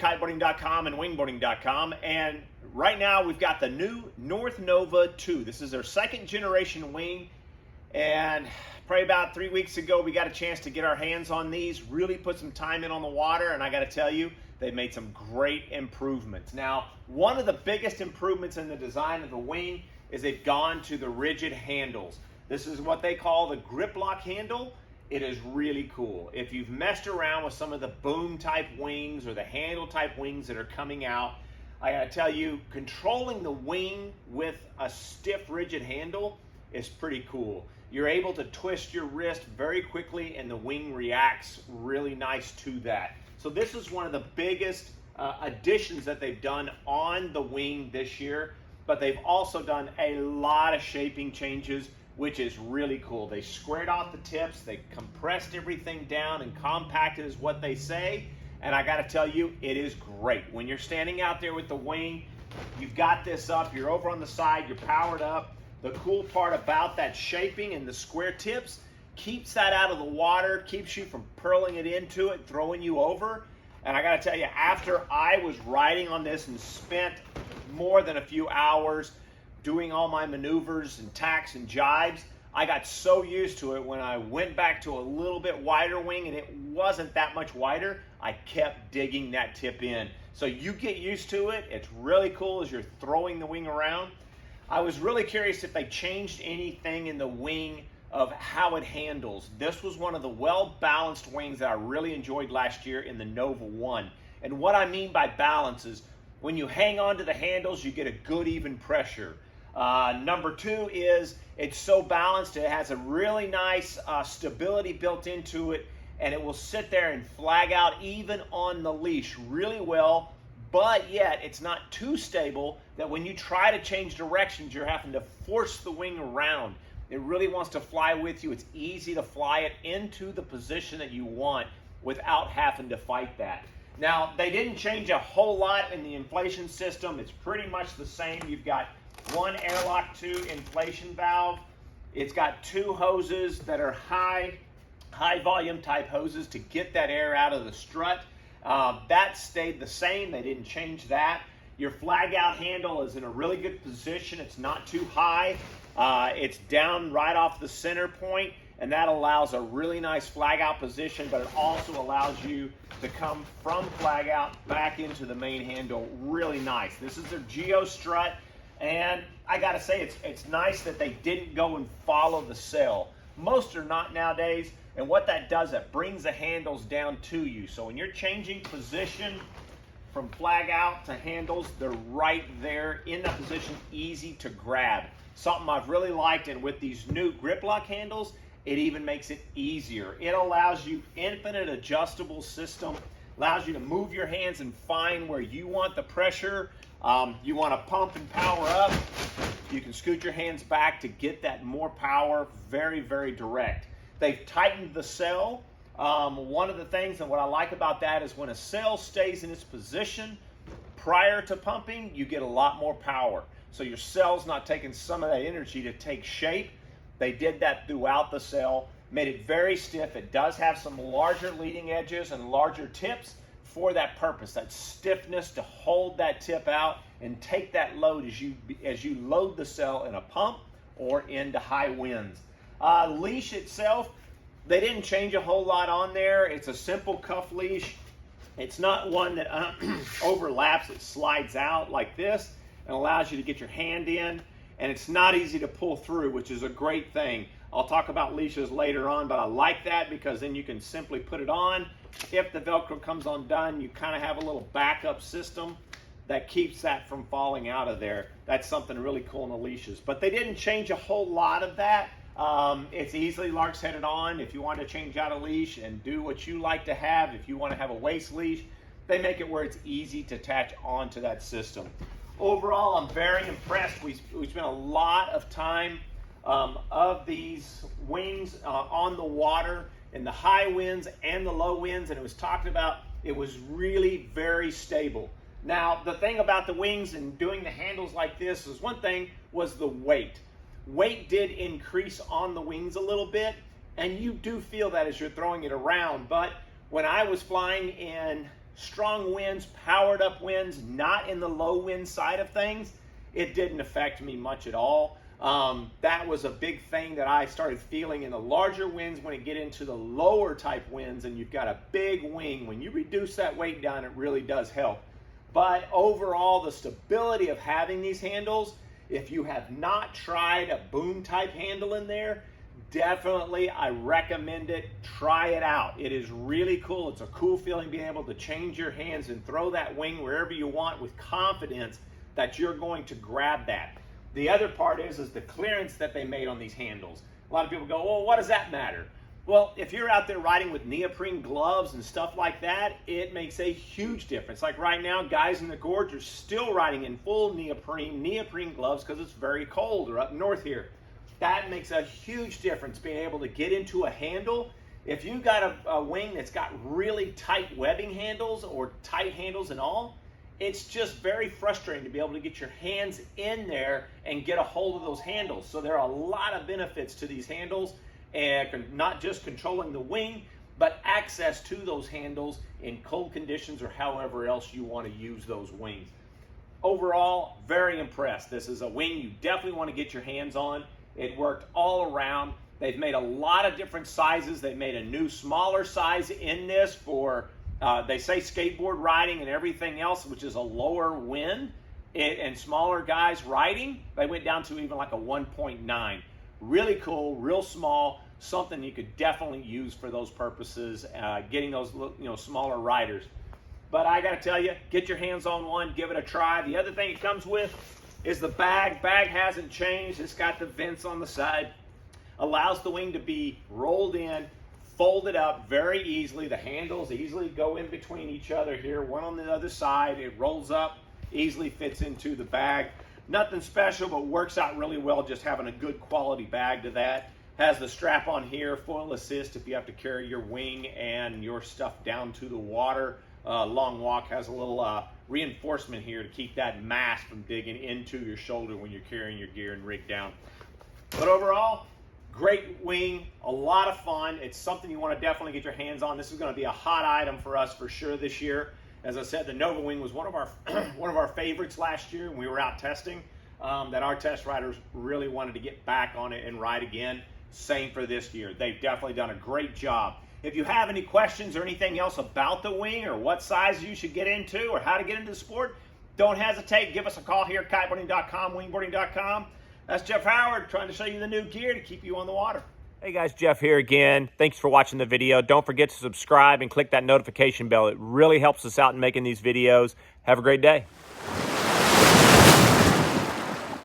Kiteboarding.com and Wingboarding.com, and right now we've got the new North Nova 2. This is their second generation wing, and probably about 3 weeks ago we got a chance to get our hands on these, really put some time in on the water, and I got to tell you, they've made some great improvements. Now, one of the biggest improvements in the design of the wing is they've gone to the rigid handles. This is what they call the grip lock handle. It is really cool. If you've messed around with some of the boom type wings or the handle type wings that are coming out, I gotta tell you, controlling the wing with a stiff rigid handle is pretty cool. You're able to twist your wrist very quickly and the wing reacts really nice to that. So this is one of the biggest additions that they've done on the wing this year, but they've also done a lot of shaping changes, which is really cool. They squared off the tips, they compressed everything down and compacted is what they say. And I gotta tell you, it is great. When you're standing out there with the wing, you've got this up, you're over on the side, you're powered up. The cool part about that shaping and the square tips keeps that out of the water, keeps you from purling it into it, throwing you over. And I gotta tell you, after I was riding on this and spent more than a few hours doing all my maneuvers and tacks and jibes, I got so used to it when I went back to a little bit wider wing and it wasn't that much wider, I kept digging that tip in. So you get used to it. It's really cool as you're throwing the wing around. I was really curious if they changed anything in the wing of how it handles. This was one of the well-balanced wings that I really enjoyed last year in the Nova 1. And what I mean by balance is when you hang on to the handles, you get a good even pressure. Number two is it's so balanced, it has a really nice stability built into it, and it will sit there and flag out even on the leash really well, but yet it's not too stable that when you try to change directions, you're having to force the wing around. It really wants to fly with you. It's easy to fly it into the position that you want without having to fight that. Now, they didn't change a whole lot in the inflation system. It's pretty much the same. You've got one airlock 2 inflation valve. It's got 2 hoses that are high volume type hoses to get that air out of the strut. That stayed the same. They didn't change that. Your flag out handle is in a really good position. It's not too high. It's down right off the center point, and that allows a really nice flag out position, but it also allows you to come from flag out back into the main handle really nice. This is their Geo Strut. And I gotta say, it's nice that they didn't go and follow the sail. Most are not nowadays, and what that does, it brings the handles down to you. So when you're changing position from flag out to handles, they're right there in that position, easy to grab. Something I've really liked, and with these new grip lock handles, it even makes it easier. It allows you infinite adjustable system, allows you to move your hands and find where you want the pressure. You want to pump and power up, you can scoot your hands back to get that more power, very, very direct. They've tightened the sail. One of the things, and what I like about that, is when a sail stays in its position prior to pumping, you get a lot more power. So your sail's not taking some of that energy to take shape. They did that throughout the sail, made it very stiff. It does have some larger leading edges and larger tips for that purpose, that stiffness to hold that tip out and take that load as you load the sail in a pump or into high winds. Leash itself, they didn't change a whole lot on there. It's a simple cuff leash. It's not one that overlaps. It slides out like this and allows you to get your hand in, and it's not easy to pull through, which is a great thing. I'll talk about leashes later on, but I like that because then you can simply put it on. If the Velcro comes undone, you kind of have a little backup system that keeps that from falling out of there. That's something really cool in the leashes. But they didn't change a whole lot of that. It's easily larks-headed on. If you want to change out a leash and do what you like to have, if you want to have a waist leash, they make it where it's easy to attach onto that system. Overall, I'm very impressed. We spent a lot of time of these wings on the water in the high winds and the low winds, and it was talked about, it was really very stable. Now, the thing about the wings and doing the handles like this is, one thing was the weight. Weight did increase on the wings a little bit, and you do feel that as you're throwing it around, but when I was flying in strong winds, powered up winds, not in the low wind side of things, it didn't affect me much at all. That was a big thing that I started feeling in the larger winds. When you get into the lower type winds and you've got a big wing, when you reduce that weight down, it really does help. But overall, the stability of having these handles, if you have not tried a boom type handle in there, definitely I recommend it. Try it out. It is really cool. It's a cool feeling being able to change your hands and throw that wing wherever you want with confidence that you're going to grab that. The other part is the clearance that they made on these handles. A lot of people go, well, what does that matter? Well, if you're out there riding with neoprene gloves and stuff like that, it makes a huge difference. Like right now, guys in the gorge are still riding in full neoprene gloves because it's very cold, or up north here. That makes a huge difference, being able to get into a handle. If you got a wing that's got really tight webbing handles or tight handles and all, it's just very frustrating to be able to get your hands in there and get a hold of those handles. So there are a lot of benefits to these handles, and not just controlling the wing, but access to those handles in cold conditions or however else you want to use those wings. Overall, very impressed. This is a wing you definitely want to get your hands on. It worked all around. They've made a lot of different sizes. They made a new smaller size in this for, they say skateboard riding and everything else, which is a lower wind, and smaller guys riding. They went down to even like a 1.9. Really cool, real small, something you could definitely use for those purposes, getting those smaller riders. But I got to tell you, get your hands on one, give it a try. The other thing it comes with is the bag. Bag hasn't changed. It's got the vents on the side. Allows the wing to be rolled in, folded up very easily. The handles easily go in between each other here, one on the other side. It rolls up, easily fits into the bag. Nothing special, but works out really well just having a good quality bag to that. Has the strap on here, full assist if you have to carry your wing and your stuff down to the water. Long walk has a little reinforcement here to keep that mass from digging into your shoulder when you're carrying your gear and rig down. But overall, great wing, a lot of fun. It's something you want to definitely get your hands on. This is going to be a hot item for us for sure this year. As I said, the Nova Wing was one of our one of our favorites last year when we were out testing. That our test riders really wanted to get back on it and ride again. Same for this year. They've definitely done a great job. If you have any questions or anything else about the wing, or what size you should get into, or how to get into the sport, don't hesitate. Give us a call here at Kiteboarding.com, Wingboarding.com. That's Jeff Howard trying to show you the new gear to keep you on the water. Hey guys, Jeff here again. Thanks for watching the video. Don't forget to subscribe and click that notification bell. It really helps us out in making these videos. Have a great day.